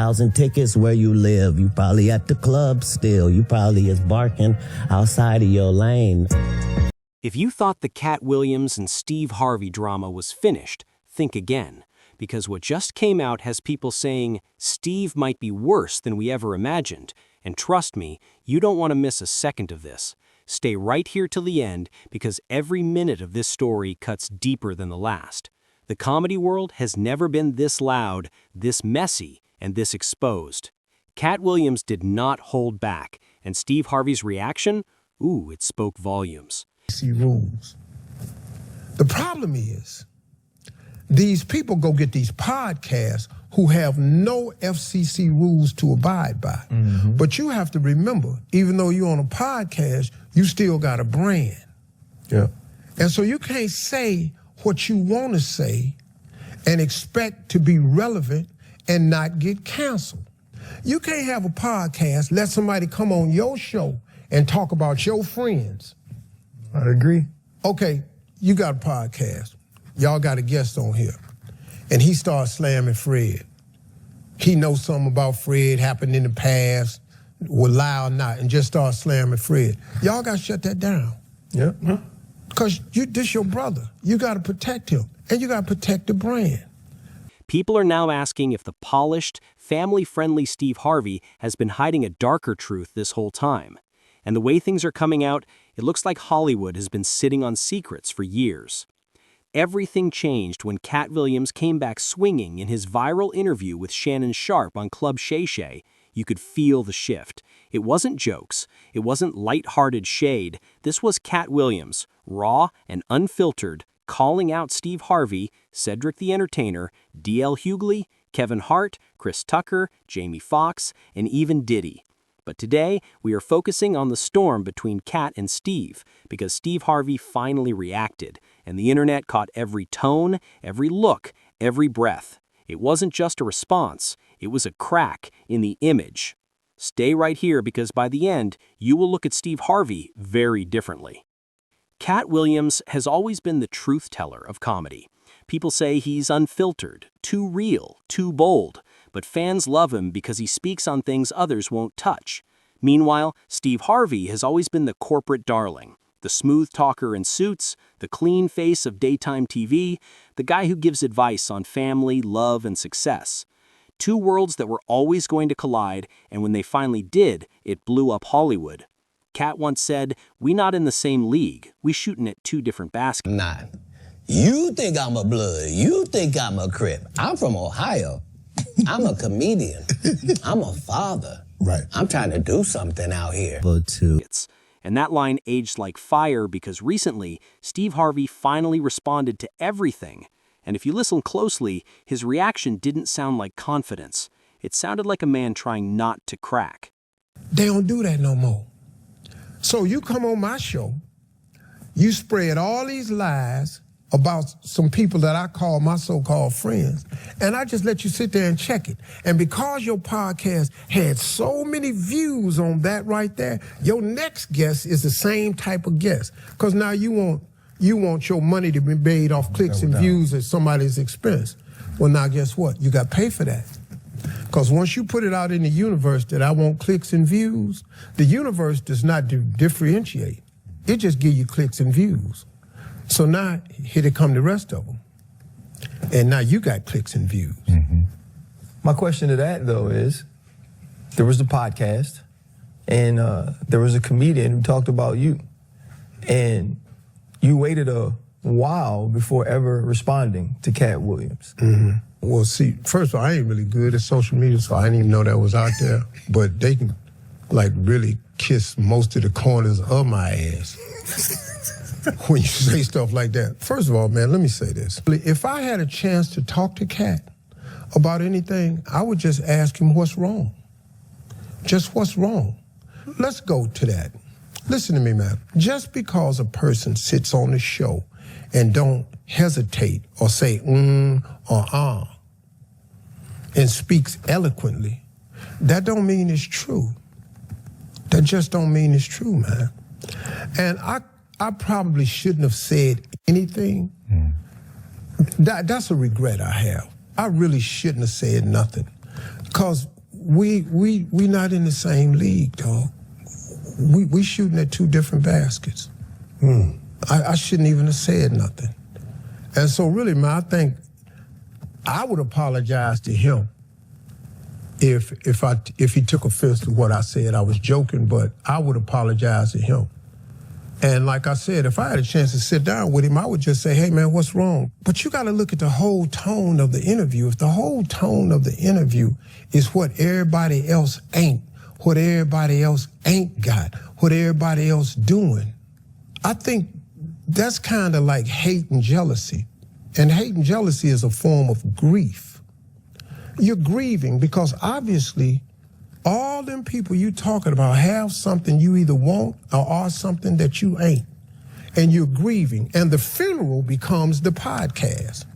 1,000 tickets where you live. You probably at the club still. You probably is barking outside of your lane. If you thought the Katt Williams and Steve Harvey drama was finished, think again. Because what just came out has people saying Steve might be worse than we ever imagined. And trust me, you don't want to miss a second of this. Stay right here till the end, because every minute of this story cuts deeper than the last. The comedy world has never been this loud, this messy, and this exposed. Katt Williams did not hold back, and Steve Harvey's reaction? Ooh, it spoke volumes. Rules. The problem is, these people go get these podcasts who have no FCC rules to abide by. Mm-hmm. But you have to remember, even though you're on a podcast, you still got a brand. Yeah. And so you can't say what you want to say and expect to be relevant and not get canceled. You can't have a podcast, let somebody come on your show and talk about your friends. I agree. Okay, you got a podcast. Y'all got a guest on here. And he starts slamming Fred. He knows something about Fred, happened in the past, will lie or not, and just starts slamming Fred. Y'all got to shut that down. Yeah. Because this your brother. You got to protect him. And you got to protect the brand. People are now asking if the polished, family-friendly Steve Harvey has been hiding a darker truth this whole time. And the way things are coming out, it looks like Hollywood has been sitting on secrets for years. Everything changed when Katt Williams came back swinging in his viral interview with Shannon Sharpe on Club Shay Shay. You could feel the shift. It wasn't jokes. It wasn't light-hearted shade. This was Katt Williams, raw and unfiltered, calling out Steve Harvey, Cedric the Entertainer, D.L. Hughley, Kevin Hart, Chris Tucker, Jamie Foxx, and even Diddy. But today, we are focusing on the storm between Katt and Steve, because Steve Harvey finally reacted, and the internet caught every tone, every look, every breath. It wasn't just a response, it was a crack in the image. Stay right here, because by the end, you will look at Steve Harvey very differently. Katt Williams has always been the truth teller of comedy. People say he's unfiltered, too real, too bold. But fans love him because he speaks on things others won't touch. Meanwhile, Steve Harvey has always been the corporate darling, the smooth talker in Suits, the clean face of daytime TV, the guy who gives advice on family, love, and success. Two worlds that were always going to collide, and when they finally did, it blew up Hollywood. Katt once said, "We not in the same league, we shooting at two different baskets." Not. You think I'm a blood, you think I'm a Crip. I'm from Ohio. I'm a comedian. I'm a father. Right. I'm trying to do something out here. And that line aged like fire because recently, Steve Harvey finally responded to everything. And if you listen closely, his reaction didn't sound like confidence. It sounded like a man trying not to crack. They don't do that no more. So you come on my show, you spread all these lies about some people that I call my so-called friends, and I just let you sit there and check it. And because your podcast had so many views on that right there, your next guest is the same type of guest. Because now you want your money to be made off clicks and views at somebody's expense. Well, now guess what? You got to pay for that. Because once you put it out in the universe that I want clicks and views, the universe does not differentiate. It just gives you clicks and views. So now, here they come the rest of them. And now you got clicks and views. Mm-hmm. My question to that, though, is there was a podcast, and there was a comedian who talked about you. And you waited a while before ever responding to Katt Williams. Mm-hmm. Well, see, first of all, I ain't really good at social media, so I didn't even know that was out there. But they can, like, really kiss most of the corners of my ass. When you say stuff like that. First of all, man, let me say this. If I had a chance to talk to Katt about anything, I would just ask him what's wrong. Just what's wrong. Let's go to that. Listen to me, man. Just because a person sits on the show and don't hesitate or say or and speaks eloquently, that don't mean it's true. That just don't mean it's true, man. And I probably shouldn't have said anything. That's a regret I have. I really shouldn't have said nothing. Cause we not in the same league, dog. We shooting at two different baskets. I shouldn't even have said nothing. And so really, man, I think I would apologize to him if he took offense to what I said. I was joking, but I would apologize to him. And like I said, if I had a chance to sit down with him, I would just say, hey, man, what's wrong? But you got to look at the whole tone of the interview. If the whole tone of the interview is what everybody else ain't, what everybody else ain't got, what everybody else doing, I think that's kind of like hate and jealousy. And hate and jealousy is a form of grief. You're grieving because obviously all them people you talking about have something you either want or are something that you ain't. And you're grieving. And the funeral becomes the podcast.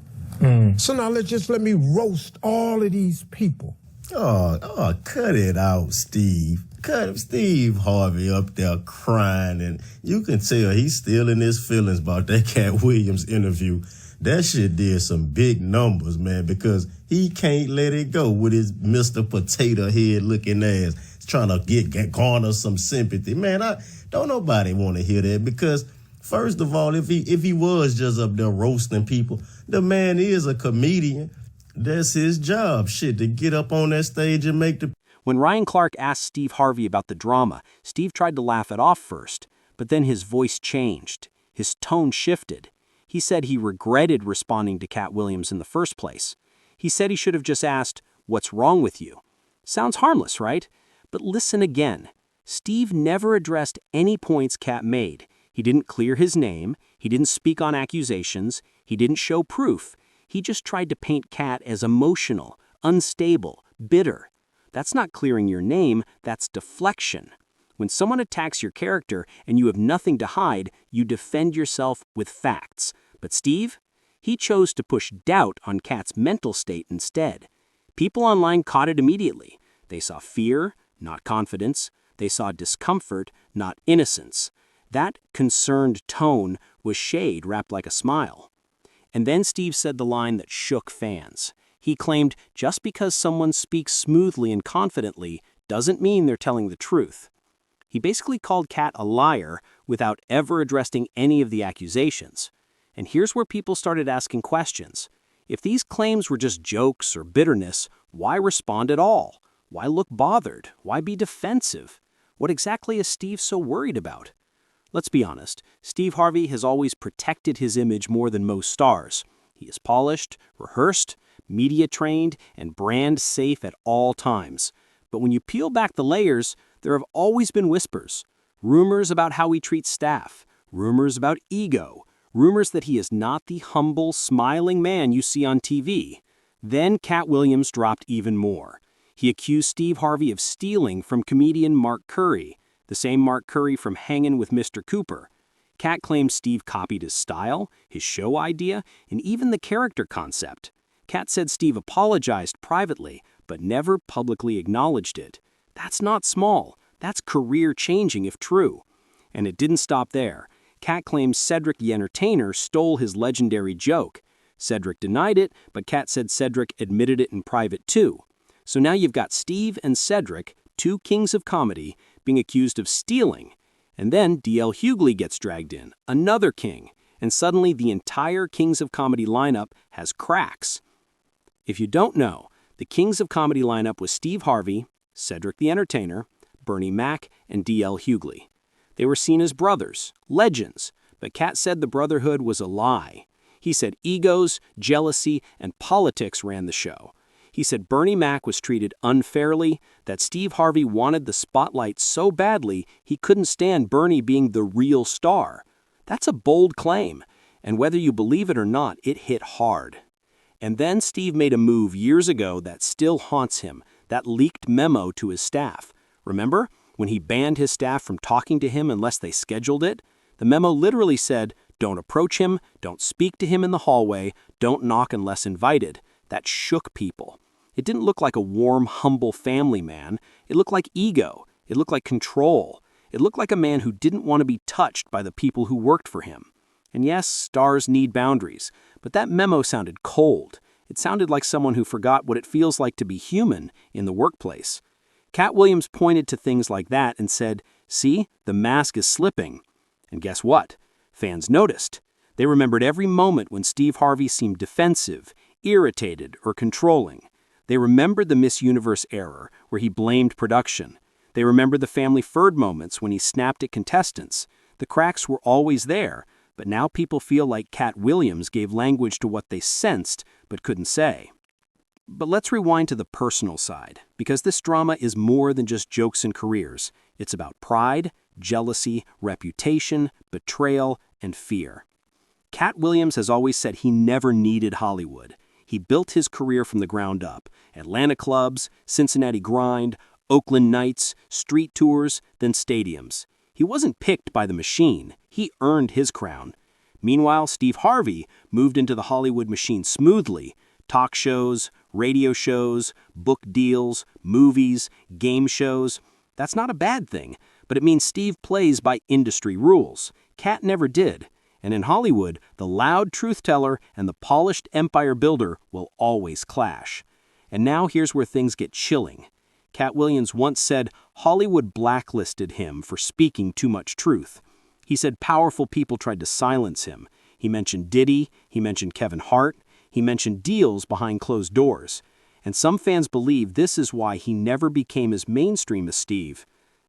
So now let me roast all of these people. Oh, cut it out, Steve. Cut Steve Harvey up there crying, and you can tell he's still in his feelings about that Katt Williams interview. That shit did some big numbers, man, because he can't let it go with his Mr. Potato Head looking ass. He's trying to garner some sympathy. Man, don't nobody want to hear that, because first of all, if he was just up there roasting people, the man is a comedian. That's his job, shit, to get up on that stage and make the... When Ryan Clark asked Steve Harvey about the drama, Steve tried to laugh it off first, but then his voice changed. His tone shifted. He said he regretted responding to Katt Williams in the first place. He said he should have just asked, "What's wrong with you?" Sounds harmless, right? But listen again. Steve never addressed any points Katt made. He didn't clear his name. He didn't speak on accusations. He didn't show proof. He just tried to paint Katt as emotional, unstable, bitter. That's not clearing your name, that's deflection. When someone attacks your character and you have nothing to hide, you defend yourself with facts. But Steve? He chose to push doubt on Katt's mental state instead. People online caught it immediately. They saw fear, not confidence. They saw discomfort, not innocence. That concerned tone was shade wrapped like a smile. And then Steve said the line that shook fans. He claimed just because someone speaks smoothly and confidently doesn't mean they're telling the truth. He basically called Katt a liar without ever addressing any of the accusations. And here's where people started asking questions. If these claims were just jokes or bitterness, why respond at all? Why look bothered? Why be defensive? What exactly is Steve so worried about? Let's be honest, Steve Harvey has always protected his image more than most stars. He is polished, rehearsed, media-trained, and brand-safe at all times. But when you peel back the layers, there have always been whispers. Rumors about how he treats staff. Rumors about ego. Rumors that he is not the humble, smiling man you see on TV. Then Katt Williams dropped even more. He accused Steve Harvey of stealing from comedian Mark Curry, the same Mark Curry from Hangin' with Mr. Cooper. Katt claimed Steve copied his style, his show idea, and even the character concept. Katt said Steve apologized privately, but never publicly acknowledged it. That's not small. That's career-changing if true. And it didn't stop there. Katt claims Cedric the Entertainer stole his legendary joke. Cedric denied it, but Katt said Cedric admitted it in private too. So now you've got Steve and Cedric, two kings of comedy, being accused of stealing. And then D.L. Hughley gets dragged in, another king. And suddenly the entire Kings of Comedy lineup has cracks. If you don't know, the Kings of Comedy lineup was Steve Harvey, Cedric the Entertainer, Bernie Mac, and D.L. Hughley. They were seen as brothers, legends, but Katt said the brotherhood was a lie. He said egos, jealousy, and politics ran the show. He said Bernie Mac was treated unfairly, that Steve Harvey wanted the spotlight so badly he couldn't stand Bernie being the real star. That's a bold claim, and whether you believe it or not, it hit hard. And then Steve made a move years ago that still haunts him, that leaked memo to his staff. Remember, when he banned his staff from talking to him unless they scheduled it? The memo literally said, don't approach him, don't speak to him in the hallway, don't knock unless invited. That shook people. It didn't look like a warm, humble family man. It looked like ego. It looked like control. It looked like a man who didn't want to be touched by the people who worked for him. And yes, stars need boundaries, but that memo sounded cold. It sounded like someone who forgot what it feels like to be human in the workplace. Katt Williams pointed to things like that and said, "See, the mask is slipping." And guess what? Fans noticed. They remembered every moment when Steve Harvey seemed defensive, irritated, or controlling. They remembered the Miss Universe error, where he blamed production. They remembered the family feud moments when he snapped at contestants. The cracks were always there, but now people feel like Katt Williams gave language to what they sensed but couldn't say. But let's rewind to the personal side, because this drama is more than just jokes and careers. It's about pride, jealousy, reputation, betrayal, and fear. Katt Williams has always said he never needed Hollywood. He built his career from the ground up. Atlanta clubs, Cincinnati grind, Oakland nights, street tours, then stadiums. He wasn't picked by the machine. He earned his crown. Meanwhile, Steve Harvey moved into the Hollywood machine smoothly. Talk shows, radio shows, book deals, movies, game shows. That's not a bad thing, but it means Steve plays by industry rules. Katt never did. And in Hollywood, the loud truth teller and the polished empire builder will always clash. And now here's where things get chilling. Katt Williams once said Hollywood blacklisted him for speaking too much truth. He said powerful people tried to silence him. He mentioned Diddy, he mentioned Kevin Hart, he mentioned deals behind closed doors. And some fans believe this is why he never became as mainstream as Steve.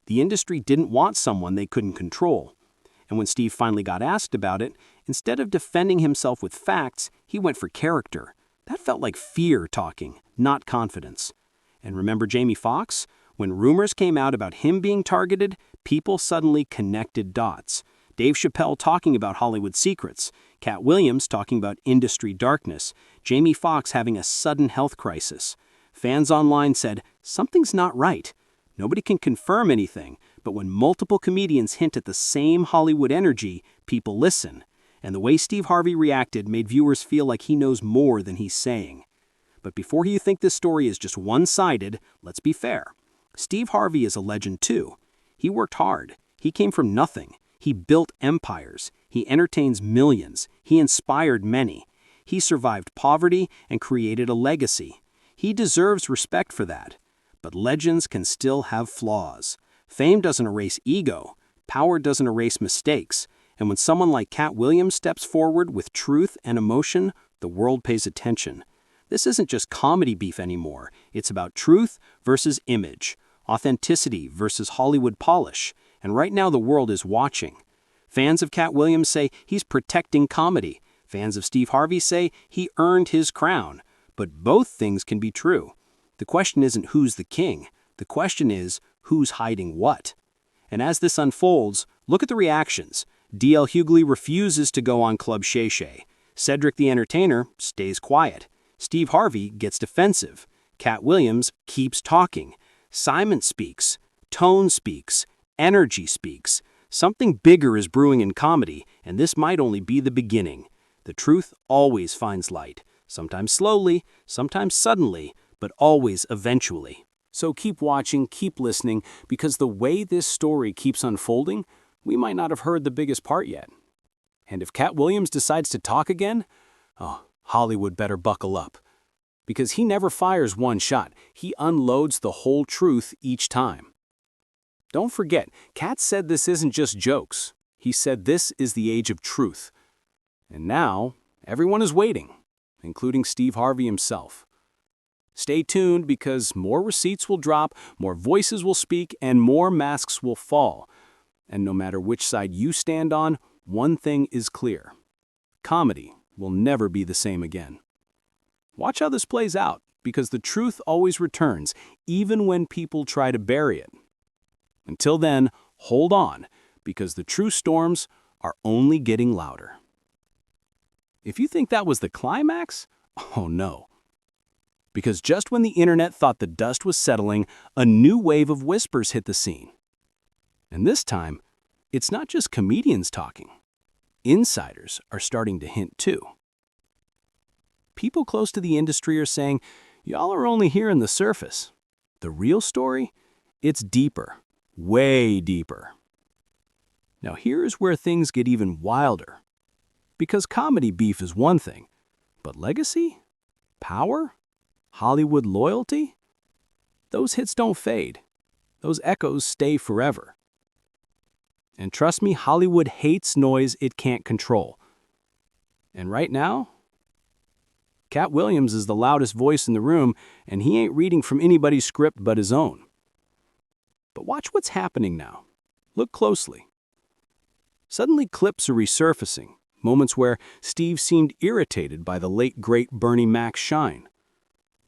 The industry didn't want someone they couldn't control. And when Steve finally got asked about it, instead of defending himself with facts, he went for character. That felt like fear talking, not confidence. And remember Jamie Foxx? When rumors came out about him being targeted, people suddenly connected dots. Dave Chappelle talking about Hollywood secrets, Katt Williams talking about industry darkness, Jamie Foxx having a sudden health crisis. Fans online said, something's not right. Nobody can confirm anything, but when multiple comedians hint at the same Hollywood energy, people listen. And the way Steve Harvey reacted made viewers feel like he knows more than he's saying. But before you think this story is just one-sided, let's be fair. Steve Harvey is a legend too. He worked hard. He came from nothing. He built empires. He entertains millions. He inspired many. He survived poverty and created a legacy. He deserves respect for that. But legends can still have flaws. Fame doesn't erase ego. Power doesn't erase mistakes. And when someone like Katt Williams steps forward with truth and emotion, the world pays attention. This isn't just comedy beef anymore. It's about truth versus image, authenticity versus Hollywood polish. And right now the world is watching. Fans of Katt Williams say he's protecting comedy. Fans of Steve Harvey say he earned his crown. But both things can be true. The question isn't who's the king. The question is who's hiding what. And as this unfolds, look at the reactions. D.L. Hughley refuses to go on Club Shay Shay. Cedric the Entertainer stays quiet. Steve Harvey gets defensive. Katt Williams keeps talking. Simon speaks. Tone speaks. Energy speaks. Something bigger is brewing in comedy, and this might only be the beginning. The truth always finds light. Sometimes slowly, sometimes suddenly, but always eventually. So keep watching, keep listening, because the way this story keeps unfolding, we might not have heard the biggest part yet. And if Katt Williams decides to talk again, Hollywood better buckle up. Because he never fires one shot. He unloads the whole truth each time. Don't forget, Katt said this isn't just jokes. He said this is the age of truth. And now, everyone is waiting, including Steve Harvey himself. Stay tuned because more receipts will drop, more voices will speak, and more masks will fall. And no matter which side you stand on, one thing is clear. Comedy will never be the same again. Watch how this plays out, because the truth always returns, even when people try to bury it. Until then, hold on, because the true storms are only getting louder. If you think that was the climax, oh no. Because just when the internet thought the dust was settling, a new wave of whispers hit the scene. And this time, it's not just comedians talking. Insiders are starting to hint too. People close to the industry are saying, y'all are only hearing the surface. The real story? It's deeper, way deeper. Now here's where things get even wilder. Because comedy beef is one thing, but legacy? Power? Hollywood loyalty? Those hits don't fade. Those echoes stay forever. And trust me, Hollywood hates noise it can't control. And right now, Katt Williams is the loudest voice in the room, and he ain't reading from anybody's script but his own. But watch what's happening now. Look closely. Suddenly clips are resurfacing, moments where Steve seemed irritated by the late great Bernie Mac's shine.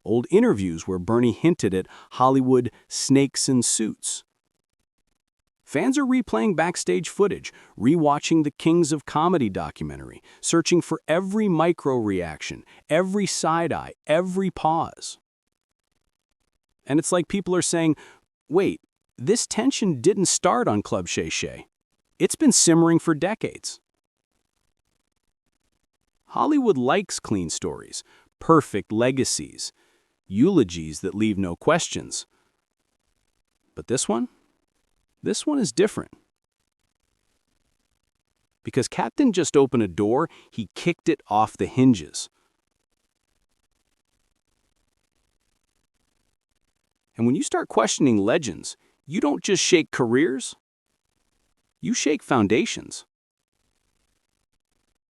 Old interviews where Bernie hinted at Hollywood snakes in suits. Fans are replaying backstage footage, rewatching the Kings of Comedy documentary, searching for every micro-reaction, every side-eye, every pause. And it's like people are saying, wait, this tension didn't start on Club Shay Shay. It's been simmering for decades. Hollywood likes clean stories, perfect legacies, eulogies that leave no questions. But this one is different. Because Katt didn't just open a door, he kicked it off the hinges. And when you start questioning legends, you don't just shake careers, you shake foundations.